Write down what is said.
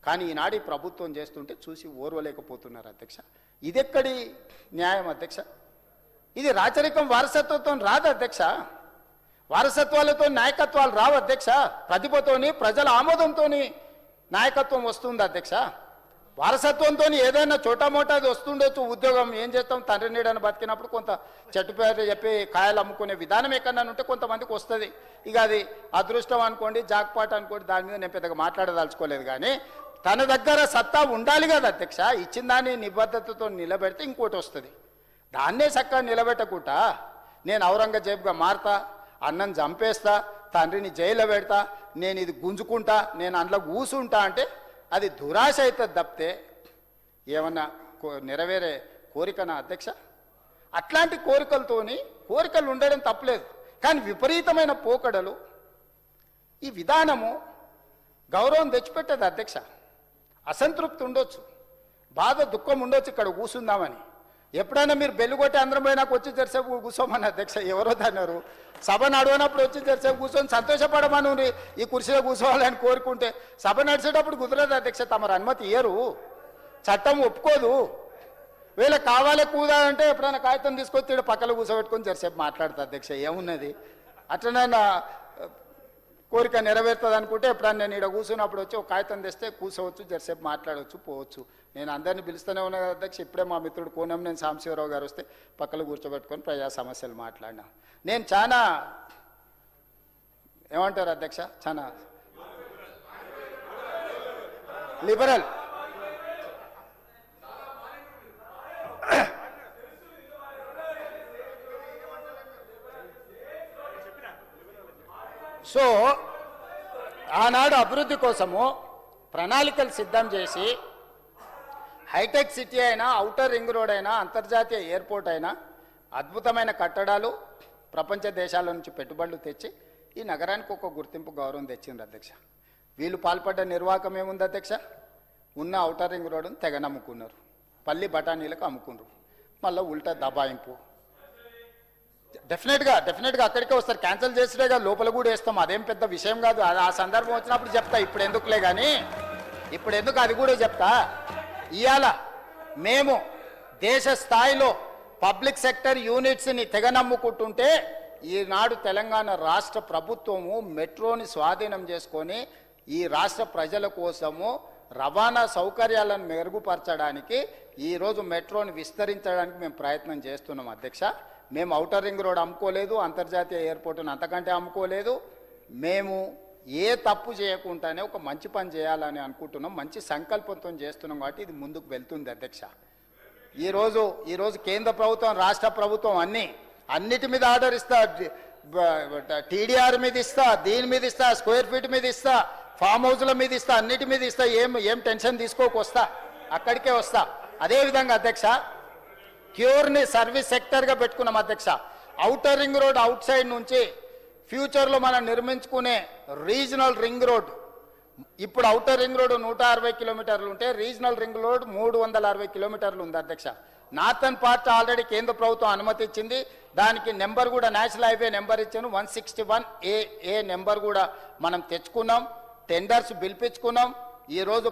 కానీ ఈనాడు ఈ ప్రభుత్వం చేస్తుంటే చూసి ఓర్వలేకపోతున్నారు అధ్యక్ష. ఇదెక్కడి న్యాయం అధ్యక్ష? ఇది రాచరికం వారసత్వంతో రాదు అధ్యక్ష. వారసత్వాలతో నాయకత్వాలు రావు అధ్యక్ష. ప్రతిభతోని ప్రజల ఆమోదంతోని నాయకత్వం వస్తుంది అధ్యక్ష. వారసత్వంతో ఏదైనా చోటామోటాది వస్తుండొచ్చు. ఉద్యోగం ఏం చేస్తాం, తండ్రి నీడని బతికినప్పుడు కొంత చెట్టు పేరు చెప్పి కాయలు అమ్ముకునే విధానం ఎక్కడన్నా ఉంటే కొంతమందికి వస్తుంది. ఇక అది అదృష్టం అనుకోండి, జాక్పాట్ అనుకోండి, దాని మీద నేను పెద్దగా మాట్లాడదలుచుకోలేదు. కానీ తన దగ్గర సత్తా ఉండాలి కదా అధ్యక్ష. ఇచ్చిన దాన్ని నిబద్ధతతో నిలబెడితే ఇంకోటి వస్తుంది. దాన్నే చక్కగా నిలబెట్టకుండా నేను ఔరంగజేబ్గా మారుతా, అన్నం చంపేస్తా, తండ్రిని జైల్లో పెడతా, నేను ఇది గుంజుకుంటా, నేను అందులో కూసుంటా అంటే అది దురాశ అవుతుంది తప్పితే ఏమన్నా నెరవేరే కోరికనా అధ్యక్ష? అట్లాంటి కోరికలు ఉండడం తప్పలేదు. కానీ విపరీతమైన పోకడలు, ఈ విధానము గౌరవం తెచ్చిపెట్టదు అధ్యక్ష. అసంతృప్తి ఉండొచ్చు, బాధ దుఃఖం ఉండొచ్చు ఇక్కడ కూర్చుందామని. ఎప్పుడైనా మీరు బెల్లు కొట్టి అందరం పోయినాక వచ్చి జరిసేపు కూర్చోమని అధ్యక్ష ఎవరో అన్నారు. సభ నడవనప్పుడు వచ్చి జరిసేపు కూర్చొని సంతోషపడమని ఈ కుర్చీలో కూర్చోవాలని కోరుకుంటే సభ నడిచేటప్పుడు కుదరదు అధ్యక్ష. తమరు అనుమతి ఇయ్యరు, చట్టం ఒప్పుకోదు. వీళ్ళకి కావాలి కూదాలంటే ఎప్పుడైనా కాగితం తీసుకొచ్చి పక్కన కూర్చోబెట్టుకొని జరిసేపు మాట్లాడుతా అధ్యక్ష. ఏమున్నది, అట్లనైనా కోరిక నెరవేరుతుంది అనుకుంటే ఎప్పుడన్నా నేను ఇక్కడ కూర్చున్నప్పుడు వచ్చి ఒక కాగితం తెస్తే కూర్చోవచ్చు, జరిసేపు మాట్లాడవచ్చు, పోవచ్చు. నేను అందరినీ పిలుస్తూనే ఉన్నా కదా అధ్యక్ష. ఇప్పుడే మా మిత్రుడు కోనంనేని సాంబశివరావు గారు వస్తే పక్కన కూర్చోబెట్టుకొని ప్రజా సమస్యలు మాట్లాడినా. నేను చాలా ఏమంటారు అధ్యక్ష, చాలా లిబరల్. సో ఆనాడు అభివృద్ధి కోసము ప్రణాళికలు సిద్ధం చేసి హైటెక్ సిటీ అయినా, ఔటర్ రింగ్ రోడ్ అయినా, అంతర్జాతీయ ఎయిర్పోర్ట్ అయినా, అద్భుతమైన కట్టడాలు ప్రపంచ దేశాల నుంచి పెట్టుబడులు తెచ్చి ఈ నగరానికి ఒక గుర్తింపు గౌరవం తెచ్చింది అధ్యక్ష. వీళ్ళు పాల్పడ్డ నిర్వాహకం ఏముంది అధ్యక్ష? ఉన్న ఔటర్ రింగ్ రోడ్డును తెగ నమ్ముకున్నారు, పల్లి బఠానీలకు అమ్ముకున్నారు, మళ్ళీ ఉల్టా దబాయింపు. డెఫినెట్గా అక్కడికే వస్తారు. క్యాన్సిల్ చేసినగా లోపల కూడా వేస్తాం, అదేం పెద్ద విషయం కాదు. ఆ సందర్భం వచ్చినప్పుడు చెప్తా, ఇప్పుడు ఎందుకులే. కానీ ఇప్పుడు ఎందుకు అది కూడా చెప్తా. ఇవాళ మేము దేశ స్థాయిలో పబ్లిక్ సెక్టర్ యూనిట్స్ని తెగ నమ్ముకుంటుంటే ఈనాడు తెలంగాణ రాష్ట్ర ప్రభుత్వము మెట్రోని స్వాధీనం చేసుకొని ఈ రాష్ట్ర ప్రజల కోసము రవాణా సౌకర్యాలను మెరుగుపరచడానికి ఈరోజు మెట్రోని విస్తరించడానికి మేము ప్రయత్నం చేస్తున్నాం అధ్యక్ష. మేము ఔటర్ రింగ్ రోడ్ అమ్ముకోలేదు, అంతర్జాతీయ ఎయిర్పోర్టును అంతకంటే అమ్ముకోలేదు. మేము ఏ తప్పు చేయకుండానే ఒక మంచి పని చేయాలని అనుకుంటున్నాం, మంచి సంకల్పంతో చేస్తున్నాం. కాబట్టి ఇది ముందుకు వెళ్తుంది అధ్యక్ష. ఈరోజు కేంద్ర ప్రభుత్వం, రాష్ట్ర ప్రభుత్వం అన్నిటి మీద ఆర్డర్ ఇస్తా, టీడీఆర్ మీద ఇస్తా, దీని మీద ఇస్తా, స్క్వేర్ ఫీట్ మీద ఇస్తా, ఫామ్ హౌస్ల మీద ఇస్తా, అన్నిటి మీద ఇస్తా. ఏం టెన్షన్ తీసుకోకొస్తా, అక్కడికే వస్తా. అదేవిధంగా అధ్యక్ష క్యూర్ని సర్వీస్ సెక్టర్గా పెట్టుకున్నాం అధ్యక్ష. Outer ring road out side నుంచి ఫ్యూచర్లో మనం నిర్మించుకునే రీజనల్ రింగ్ రోడ్, ఇప్పుడు ఔటర్ రింగ్ రోడ్ 160 కిలోమీటర్లు ఉంటే రీజనల్ రింగ్ రోడ్ 360 కిలోమీటర్లు ఉంది అధ్యక్ష. నార్థన్ పార్ట్ ఆల్రెడీ కేంద్ర ప్రభుత్వం అనుమతి ఇచ్చింది. దానికి నెంబర్ కూడా నేషనల్ హైవే నెంబర్ ఇచ్చాను, 161A నెంబర్ కూడా మనం తెచ్చుకున్నాం, టెండర్స్ పిలిపించుకున్నాం. ఈరోజు